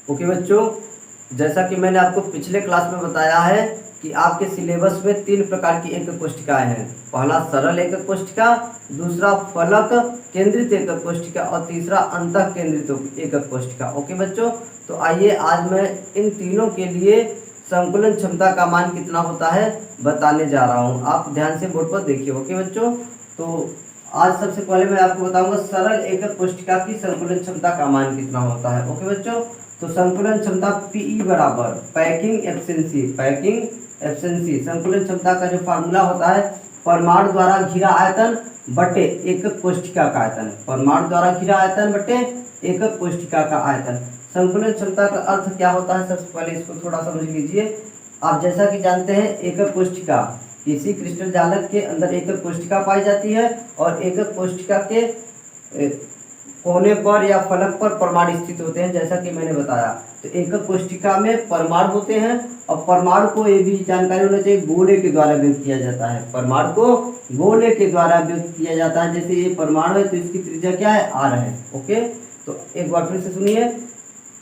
Okay बच्चों, जैसा कि मैंने आपको पिछले क्लास में बताया है कि आपके सिलेबस में 3 प्रकार की एकक कोष्ठिकाएं हैं। पहला सरल एकक कोष्ठिका, दूसरा फलक केंद्रित एकक कोष्ठिका और तीसरा अंतः केंद्रित एकक कोष्ठिका। ओके बच्चों, तो आइए आज मैं इन तीनों के लिए संकुलन क्षमता का मान कितना होता है बताने जा रहा हूँ। आप ध्यान से बोर्ड पर देखिए। ओके बच्चों, तो आज सबसे पहले मैं आपको बताऊंगा सरल एकक कोष्ठिका की संकुलन क्षमता का मान कितना होता है। ओके बच्चों, तो संकुलन क्षमता पीई बराबर पैकिंग एफिशिएंसी। संकुलन क्षमता का जो फार्मूला होता है परमाणु द्वारा घिरा आयतन बटे एकक कोष्ठिका का आयतन। परमाणु द्वारा घिरा आयतन बटे एकक कोष्ठिका का आयतन। संकुलन क्षमता का अर्थ क्या होता है, सबसे पहले इसको थोड़ा समझ लीजिए। आप जैसा कि जानते हैं एकक कोष्ठिका, किसी क्रिस्टल जालक के अंदर एकक कोष्ठिका पाई जाती है और एकक कोष्ठिका के कोने पर या फलक पर परमाणु स्थित होते हैं, जैसा कि मैंने बताया। तो एकक कोष्ठिका में परमाणु होते हैं और परमाणु को ये भी जानकारी होना चाहिए गोले के द्वारा व्यक्त किया जाता है। परमाणु को गोले के द्वारा व्यक्त किया जाता है। जैसे ये परमाणु है तो इसकी त्रिज्या क्या है, आर है। ओके, तो एक बार फिर से सुनिए,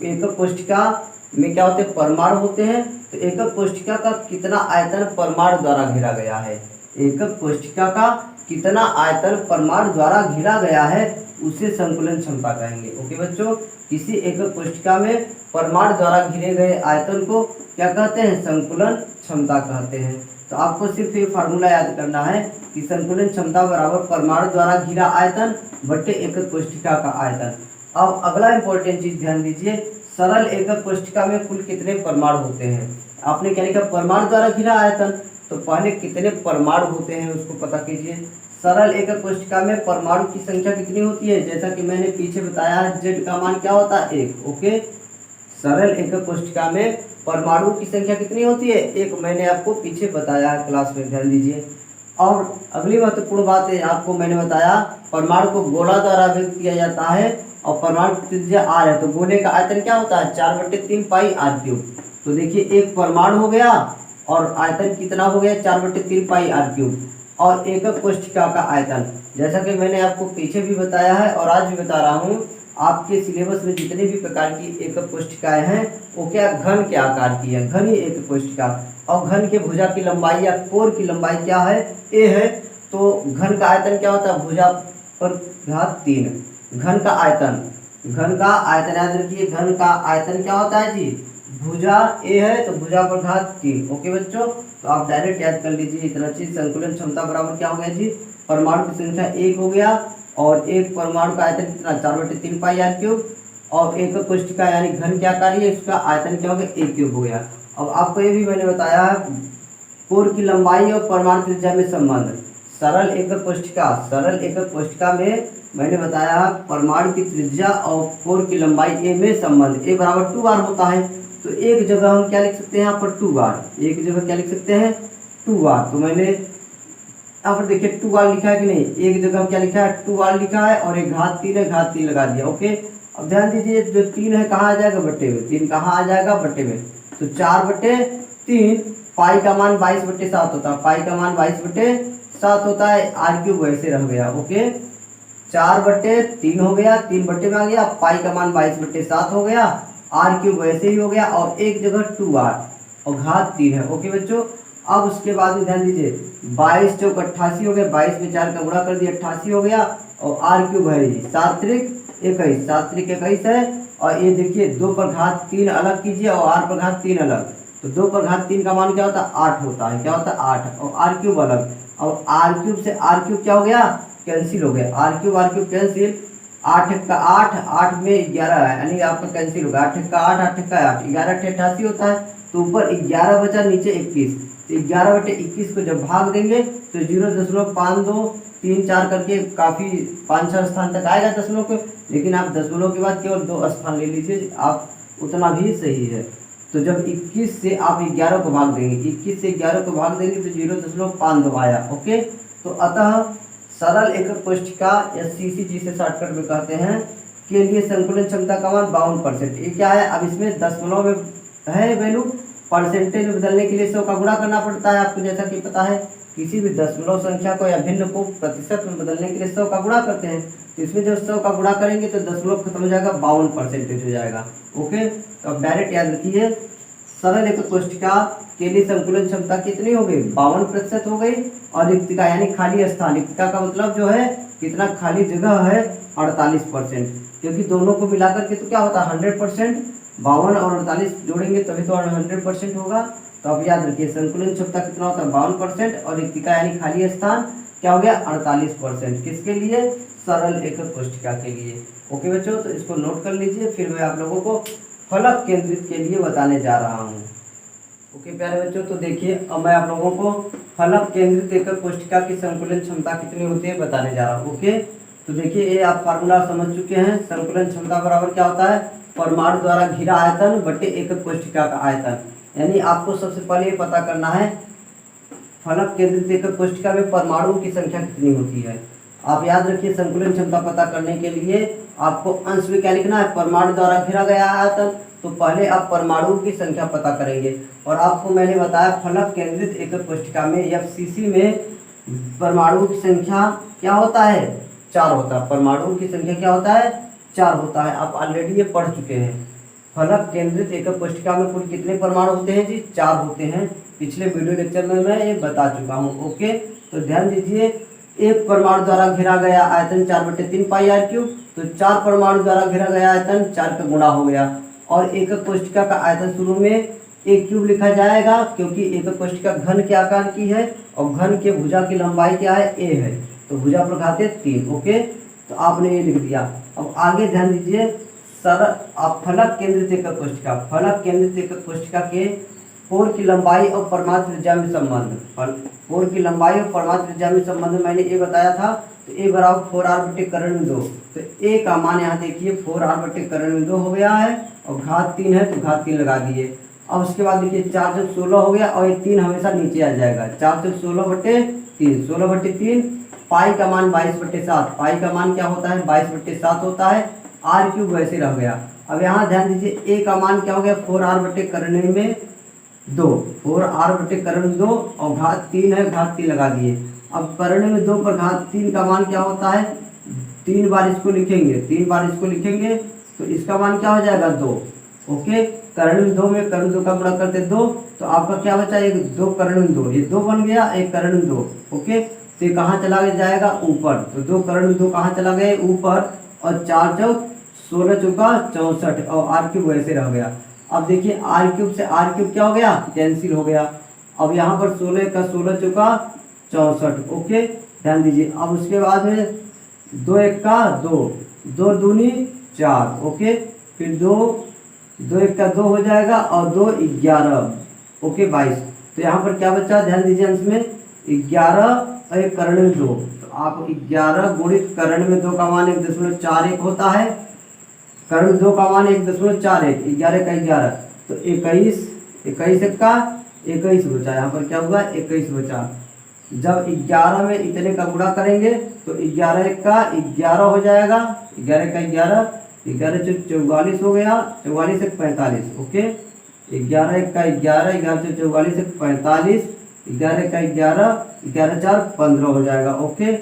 एकक कोष्ठिका में क्या होते हैं, परमाणु होते हैं। तो एकक कोष्ठिका का कितना आयतन परमाणु द्वारा घिरा गया है, एकक कोष्ठिका का कितना आयतन परमाणु द्वारा घिरा गया है उसे संकुलन क्षमता कहेंगे। ओके बच्चों, किसी एकक कोष्ठिका में परमाणु द्वारा घिरे गए आयतन को क्या कहते हैं, संकुलन क्षमता कहते हैं। तो आपको सिर्फ ये फार्मूला याद करना है कि संकुलन क्षमता बराबर परमाणु द्वारा घिरा आयतन बटे एकक कोष्ठिका का आयतन। अब अगला इंपॉर्टेंट चीज ध्यान दीजिए, सरल एकक कोष्ठिका में कुल कितने परमाणु होते हैं। आपने क्या लिखा, परमाणु द्वारा घिरा आयतन, तो पहले कितने परमाणु होते हैं उसको पता कीजिए। सरल एकक कोष्ठिका में परमाणु की संख्या कितनी होती है, जैसा कि मैंने पीछे बताया है, Z का मान क्या होता है, 1। ओके, सरल एकक कोष्ठिका में परमाणु की संख्या कितनी होती है, 1। मैंने आपको पीछे बताया है क्लास में, ध्यान दीजिए। और अगली महत्वपूर्ण बात है, आपको मैंने बताया परमाणु को गोला द्वारा व्यक्त किया जाता है और परमाणु की त्रिज्या r है। तो गोले का आयतन क्या होता है, 4/3 पाई r3। तो देखिए एक परमाणु हो गया और आयतन कितना हो गया, 4/3 पाई r3। और एकक कोष्ठिका का आयतन, जैसा कि मैंने आपको पीछे भी बताया है और आज भी बता रहा हूँ, आपके सिलेबस में जितने भी प्रकार की एकक कोष्ठिकाएं हैं वो क्या घन के आकार की है, घन ही एकक कोष्ठिका। और घन के भुजा की लंबाई या कोर की लंबाई क्या है, a है। तो घन का आयतन क्या होता है, भुजा पर घात 3। घन का आयतन याद रखिए, घन का आयतन क्या होता है जी, भुजा a है तो भुजा पर घात 3। ओके बच्चों, तो आप डायरेक्ट याद कर लीजिए इतना चीज। संकुलन क्षमता बराबर क्या हो गया जी, परमाणु की संख्या 1 हो गया और एक परमाणु का आयतन कितना, 4/3 पाई r3। और एकक कोष्ठिका यानी घन के आकार है, इसका आयतन क्या हो गया, a³ हो गया। अब आपको ये भी मैंने बताया कोर की लंबाई और परमाणु त्रिज्या में संबंध। सरल एकक कोष्ठिका में मैंने बताया परमाणु की त्रिज्या और कोर की लंबाई a में संबंध, a बराबर 2r होता है। तो एक जगह हम क्या लिख सकते हैं, यहाँ पर 2r, एक जगह क्या लिख सकते हैं, 2r। तो मैंने यहाँ पर देखिए 2r लिखा है कि नहीं, एक जगह क्या लिखा है, 2r लिखा है और एक घात 3 है, घात 3 लगा दिया। ओके, अब ध्यान दीजिए जो 3 है कहाँ आ जाएगा, बट्टे में। 3 कहाँ आ जाएगा, बट्टे में। तो 4/3, पाई का मान 22/7 होता है, पाई का मान 22/7 होता है, r³ वैसे रह गया। ओके, 4/3 हो गया, 3 बट्टे में आ गया, पाई का मान 22/7 हो गया, r³ वैसे ही हो गया और एक जगह 2r और घात 3 है। ओके बच्चों, अब उसके बाद में ध्यान दीजिए 22 × 4 = 88 हो गया, 22 में 4 का गुणा कर दिया, 88 हो गया और r³ है 7 × 21, 7 × 21 है। और ये देखिए 2 पर घात 3 अलग कीजिए और r पर घात 3 अलग, तो 2 पर घात 3 का मान क्या होता है, 8 होता है। क्या होता है, 8 और r³ अलग। और r³ से r³ क्या हो गया, कैंसिल हो गया, r³ कैंसिल। 8 × 8, 8 में 11 है यानी आपका कैंसिल होगा, 8 × 8, 8 × 8, 11 × 88 होता है। तो ऊपर 11 बचा, नीचे 21। तो 11/21 को जब भाग देंगे तो 0.5234 करके काफ़ी 5-6 स्थान तक आएगा दशमलव के, लेकिन आप दशमलव के बाद केवल 2 स्थान ले लीजिए, आप उतना भी सही है। तो जब 21 से आप 11 को भाग देंगे, 21 से 11 को भाग देंगे तो 0.52 आया। ओके, तो अतः सरल एकक कोष्ठिका या सीसी जिसे शॉर्टकट में कहते हैं के लिए संकुलन क्षमता का मान 52%। ये क्या है, अब इसमें दशमलव में है वैल्यू, परसेंटेज में बदलने के लिए 100 का गुणा करना पड़ता है आपको, जैसा कि पता है किसी भी दशमलव संख्या को या भिन्न को प्रतिशत में बदलने के लिए 100 का गुणा करते हैं। इसमें जब 100 का गुणा करेंगे तो दशमलव खत्म हो जाएगा, 52% हो जाएगा। ओके, तो अब डायरेक्ट याद रखिए सरल एकक कोष्ठिका के लिए संकुलन क्षमता कितनी हो गई, 52% हो गई। और रिक्तिका यानी खाली स्थान, रिक्तिका का मतलब जो है कितना खाली जगह है, 48%, क्योंकि दोनों को मिलाकर के तो क्या होता है 100%, 52 और 48 जोड़ेंगे तभी तो 100% होगा। तो अब याद रखिए संकुलन क्षमता कितना होता है 52%, और रिक्तिका यानी खाली स्थान क्या हो गया 48%, किसके लिए, सरल एकक कोष्ठिका के लिए। ओके बच्चों, तो इसको नोट कर लीजिए, फिर मैं आप लोगों को फलक केंद्रित के लिए बताने जा रहा हूँ। ओके प्यारे बच्चों, तो देखिए अब मैं आप लोगों को फलक केंद्रित एकक कोष्ठिका की संकुलन क्षमता कितनी होती है बताने जा रहा हूँ। ओके, तो देखिए ये आप फार्मूला समझ चुके हैं। संकुलन क्षमता बराबर क्या होता है, परमाणु द्वारा घिरा आयतन बटे एकक कोष्ठिका का आयतन। यानी आपको सबसे पहले ये पता करना है फलक केंद्रित एकक कोष्ठिका में परमाणुओं की संख्या कितनी होती है। आप याद रखिए संकुलन क्षमता पता करने के लिए आपको अंश में क्या लिखना है, परमाणु द्वारा घिरा गया आयतन। तो पहले आप परमाणुओं की संख्या पता करेंगे, और आपको मैंने बताया फलक केंद्रित एकक कोष्ठिका में FCC में परमाणुओं की संख्या क्या होता है, 4 होता है। परमाणुओं की संख्या क्या होता है, 4 होता है। आप ऑलरेडी ये पढ़ चुके हैं। फलक केंद्रित एकक कोष्ठिका में कुल कितने परमाणु होते हैं जी, 4 होते हैं। पिछले वीडियो लेक्चर में मैं ये बता चुका हूँ। ओके, तो ध्यान दीजिए एक परमाणु द्वारा घिरा गया आयतन 4/3 पाई r क्यूब, तो 4 परमाणु द्वारा घिरा गया आयतन 4 का गुणा हो गया। और एकक कोष्ठिका का आयतन शुरू में a क्यूब लिखा जाएगा, क्योंकि एकक कोष्ठिका घन के आकार की है और घन के भुजा की लंबाई क्या है, a है, तो भुजा प्रघाते 3। ओके, तो आपने ये लिख दिया। अब आगे ध्यान दीजिए सरल आप फलक केंद्रित एकक कोष्ठिका, फलक केंद्रित एकक कोष्ठिका के कोर की लंबाई और परमाणु त्रिज्या में संबंध, कोर की लंबाई और परमाणु त्रिज्या में संबंध मैंने ये बताया था। तो a बराबर 4r/2, तो a का मान यहाँ देखिए 4r/2 हो गया है, और घात 3 है तो घात 3 लगा दिए। अब उसके बाद देखिए 4 जब 16 हो गया, और ये 3 हमेशा नीचे आ जाएगा, 4 जब 16/3, 16/3, पाई का मान 22/7, पाई का मान क्या होता है 22/7 होता है, r क्यूब वैसे रह गया। अब यहाँ ध्यान दीजिए a का मान क्या हो गया 4r/2, 4r/2 और घात 3 है, घात 3 लगा दिए। अब करने में 2 पर घात 3 का मान क्या होता है, 3 बार इसको लिखेंगे, 3 बार इसको लिखेंगे तो इसका मान क्या हो जाएगा 2। ओके, कर्ण में 2 में कर्ण 2 का गुणा करते 2, तो आपका क्या बचा, एक 2 कर्ण 2, ये 2 बन गया, एक कर्ण 2। ओके, तो ये कहाँ चला जाएगा ऊपर, तो 2 कर्ण 2 कहाँ चला गया ऊपर, और 4 चौक 16 चौका 64, और r क्यूब वैसे रह गया। अब देखिए r क्यूब से r क्यूब क्या हो गया, कैंसिल हो गया। अब यहाँ पर 16 का 16 चौका 64। ओके, ध्यान दीजिए। अब उसके बाद में 2 1 का 2, 2 दूनी 4। ओके, फिर 2 1 का 2 हो जाएगा, और 2 11, ओके 22। तो यहाँ पर क्या बचा, ध्यान दीजिए अंश में 11 और एक कर्ण में 2, तो आप 11 गुणित कर्ण में 2 का मान 1.41 होता है, कर्ण 2 का मान 1.41, 11 का 11, तो 21, 21 का 21 बचा। यहाँ पर क्या हुआ 21 बचा। जब 11 में इतने का गुणा करेंगे तो 11 1 का 11 हो जाएगा, 11 का 11, 11 से 44 हो गया, 44 से 45। ओके, 11 1 का 11, 11 से 44 से 45, 11 का 11, 11 4 15 हो जाएगा। ओके,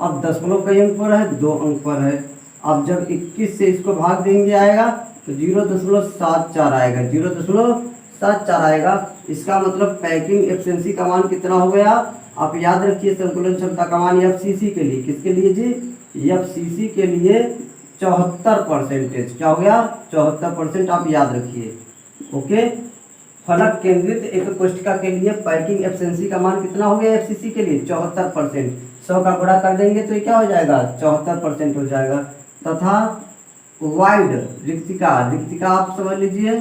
अब दशमलव कई अंक पर है, 2 अंक पर है। अब जब 21 से इसको भाग देंगे आएगा तो 0.74 आएगा, 0.74 आएगा। इसका मतलब पैकिंग एफिशिएंसी का मान कितना हो गया, आप याद रखिए संकुलन क्षमता का मान FCC के लिए, किसके लिए जी, FCC के लिए 74%। क्या हो गया 74%, आप याद रखिए। ओके, फलक केंद्रित एकक कोष्ठिका के लिए पैकिंग एफिशिएंसी का मान कितना हो गया FCC के लिए 74%। 100 का गुणा कर देंगे तो ये क्या हो जाएगा 74% हो जाएगा। तथा वाइड रिक्तिका, रिक्तिका आप समझ लीजिए,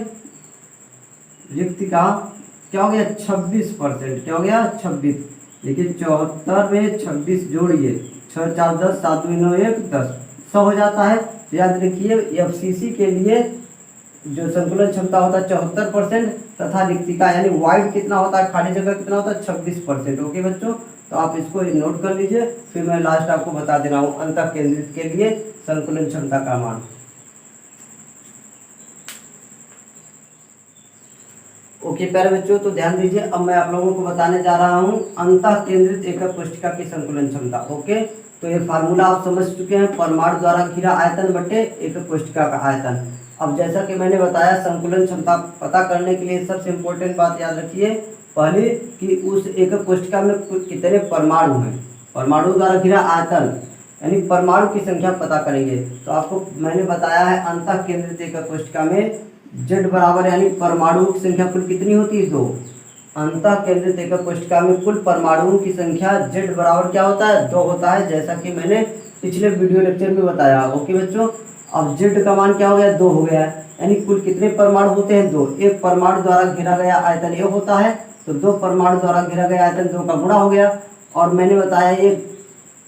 रिक्तिका क्या हो गया 26%। क्या हो गया 26, देखिए 74 में 26 जोड़िए, 6 4 10, 7 2 9 1 10, 100 हो जाता है। तो याद रखिए FCC के लिए जो संकुलन क्षमता होता है 74%, तथा रिक्तिका यानी वाइड कितना होता है, खाली जगह कितना होता है 26%। ओके बच्चों, तो आप इसको नोट कर लीजिए, फिर मैं लास्ट आपको बता दे रहा हूँ अंतः केंद्रित के लिए संकुलन क्षमता का मान। ओके प्यारे बच्चों, तो ध्यान दीजिए, अब मैं आप लोगों को बताने जा रहा हूँ अंतः केंद्रित एकक कोष्ठिका की संकुलन क्षमता। ओके, तो ये फार्मूला आप समझ चुके हैं, परमाणु द्वारा घिरा आयतन बटे एकक कोशिका का आयतन। अब जैसा कि मैंने बताया, संकुलन क्षमता पता करने के लिए सबसे इम्पोर्टेंट बात याद रखिए पहले कि उस एकक कोशिका में कितने परमाणु हैं। परमाणु द्वारा घिरा आयतन यानी परमाणु की संख्या पता करेंगे। तो आपको मैंने बताया है अंतः केंद्रित एकक कोशिका में Z बराबर यानी परमाणुओं की संख्या कुल कितनी होती है, 2। अंतः केंद्रित एकक कोशिका में कुल परमाणुओं की संख्या Z बराबर क्या होता है, 2 होता है, जैसा कि मैंने पिछले वीडियो लेक्चर में बताया। ओके बच्चों, अब Z का मान क्या हो गया, 2 हो गया है, यानी कुल कितने परमाणु होते हैं, 2। एक परमाणु द्वारा घिरा गया आयतन ये होता है, तो 2 परमाणु द्वारा घिरा गया आयतन 2 का गुणा हो गया। और मैंने बताया ये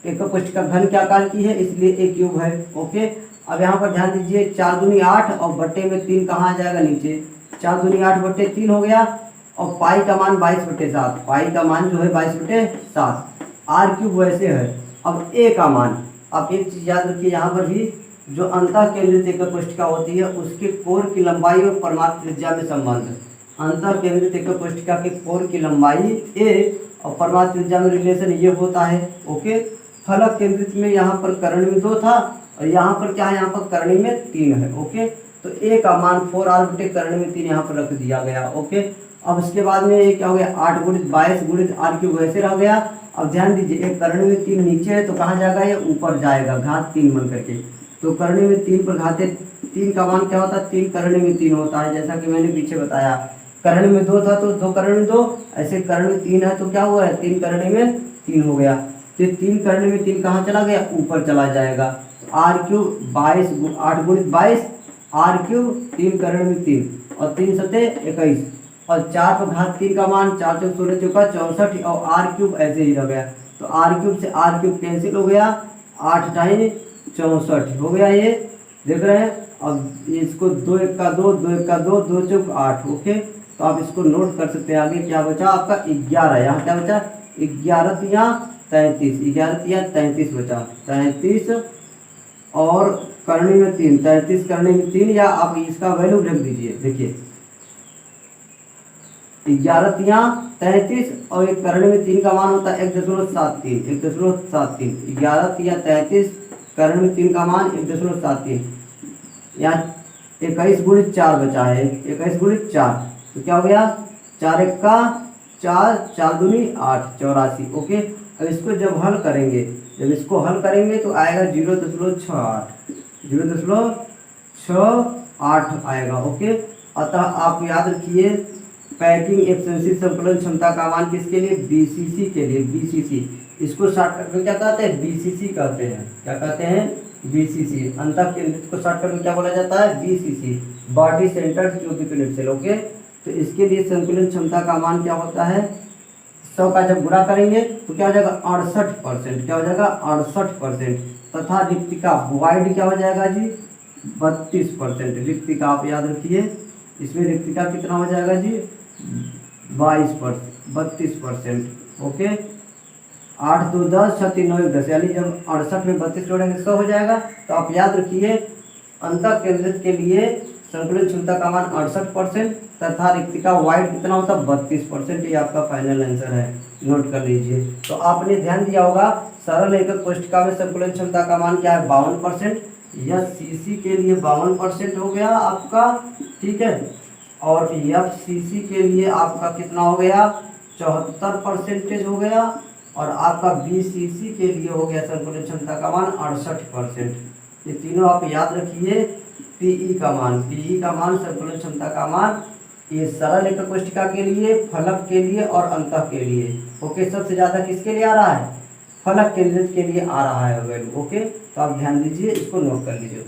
एकक कोशिका घन क्या आकार की है, इसलिए एक क्यूब है। ओके, अब यहाँ पर ध्यान दीजिए 4 दूनी 8 और बट्टे में 3 कहाँ आ जाएगा, नीचे। 4 दूनी 8 बट्टे 3 हो गया, और पाई का मान 22/7, पाई का मान जो है 22/7। आर क्यूब वैसे है। अब ए का मान, अब एक चीज याद रखिए यहाँ पर भी, जो अंतः केंद्रित एकक कोशिका होती है उसके कोर की लंबाई और परमाणु त्रिज्या में संबंध। अंतः केंद्रित एकक कोशिका के कोर की लंबाई ए और परमाणु त्रिज्या में रिलेशन ये होता है। ओके, फलक केंद्रित में यहाँ पर कर्ण में 2 था, और यहाँ पर क्या है, यहाँ पर करणी में 3 है। ओके, तो ए का मान 4r बटे करणी में 3 यहाँ पर रख दिया गया। ओके, अब इसके बाद में ये क्या हो गया, 8 गुणित 22 गुणित आर क्यूब वैसे रह गया। अब ध्यान दीजिए एक करणी में 3 नीचे है तो कहाँ जाएगा, ये ऊपर जाएगा घात 3 बन करके। तो करणी में 3 पर घाते 3 का मान क्या होता है, 3 करणी में 3 होता है, जैसा कि मैंने पीछे बताया। करणी में 2 था तो 2 करणी में 2, ऐसे करणी में 3 है तो क्या हुआ है, 3 करणी में 3 हो गया। तो 3 करणी में 3 कहाँ चला गया, ऊपर चला जाएगा। आर क्यूब 22 8 गुणित 22 आर क्यूब 3 करणी में 3 और 3 सते 21 और 4 पर घात 3 का मान 4 चौक 16 चौका 64 और आर क्यूब ऐसे ही रह गया। तो आर क्यूब से आर क्यूब कैंसिल हो गया, 8 × 64 हो गया, ये देख रहे हैं। अब इसको 2 1 का 2 2 1 का 2 2 चौक 8। ओके, तो आप इसको नोट कर सकते हैं। आगे क्या बचा आपका 11, यहाँ क्या बचा 11 तिया 33, 11 तिया 33 बचा, 33 और करणी में 3, 33 करणी में 3, या आप इसका वैल्यू रख दीजिए। देखिए 11 तिया 33 और एक करणी में 3 का मान होता है 1.73, 1.73, 11 तिया 33 करणी में 3 का मान 1.73, यहाँ 21 गुणित 4 बचा है, 21 गुणित 4 तो क्या हो गया, 4 1 का 4, 4 दूनी 8, 84। ओके, अब इसको जब हल करेंगे, जब इसको हल करेंगे तो आएगा 0.68, 0.68 आएगा। ओके, अतः आप याद रखिए पैकिंग एफिशिएंसी संकुलन क्षमता का मान किसके लिए, बीसीसी के लिए। बीसीसी इसको शॉर्टकट में क्या कहते हैं, बीसीसी कहते हैं। क्या कहते हैं, बीसीसी। अंतः केंद्रित को शॉर्टकट में क्या बोला जाता है, BCC, body centred cubic unit cell. Okay, तो इसके लिए संकुलन क्षमता का मान क्या होता है, 100 का जब गुणा करेंगे तो क्या हो जाएगा 68%, क्या हो जाएगा 68%, तथा रिक्तिका वाइड क्या हो जाएगा जी 32%। रिक्तिका आप याद रखिए, इसमें रिक्तिका कितना हो जाएगा जी 32%। ओके, 8 2 10 6 3 9 10, यानी जब 68 में 32 जोड़ेंगे 100 हो जाएगा। तो आप याद रखिए अंतः केंद्रित के लिए संकुलन क्षमता का मान 68% तथा रिक्तिका वाइड कितना होता है 32%। ये आपका फाइनल आंसर है, नोट कर लीजिए। तो आपने ध्यान दिया होगा सरल एकक कोशिका में संकुलन क्षमता का मान क्या है 52%, यह सीसी के लिए 52% हो गया आपका, ठीक है। और एफसीसी के लिए आपका कितना हो गया 74% हो गया, और आपका बीसीसी के लिए हो गया संकुलन क्षमता का मान 68%। ये तीनों आप याद रखिए। पीई का मान, पीई का मान संकुलन क्षमता का मान, ये सरल एकक कोशिका के लिए, फलक के लिए और अंतः के लिए। ओके, सबसे ज़्यादा किसके लिए आ रहा है, फलक केंद्रित के लिए आ रहा है वैल्यू। ओके, तो आप ध्यान दीजिए, इसको नोट कर लीजिए।